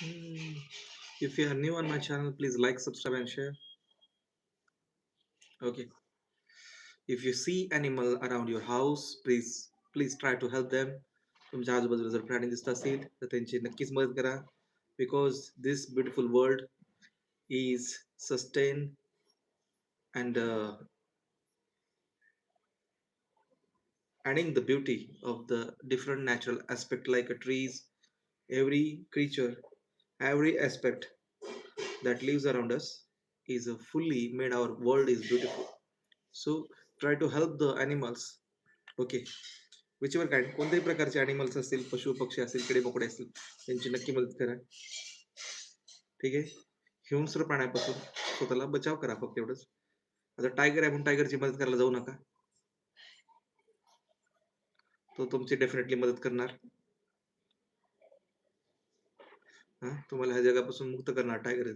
Mm. If you are new on my channel, please like, subscribe, and share. Okay. If you see animal around your house, please try to help them. तुमच्या आजूबाजूला जर प्राणी दिसत असतील तर त्यांची नक्कीच मदत करा. Because this beautiful world is sustained and adding the beauty of the different natural aspect like a trees, every creature, every aspect that lives around us is fully made our world is beautiful. So try to help the animals. Okay. विचवर काय कोणत्याही प्रकारचे animals असतील, पशु पक्षी असतील, किडे बोकडे असतील, त्यांची नक्की मदत करा. ठीक आहे. हिंस्र प्राण्यापासून स्वतःला बचाव करा, फक्त एवढंच. आता टायगर आहे म्हणून टायगरची मदत करायला जाऊ नका. तो तुमची डेफिनेटली मदत करणार. तुम्हाला ह्या जगापासून मुक्त करणार टायगर.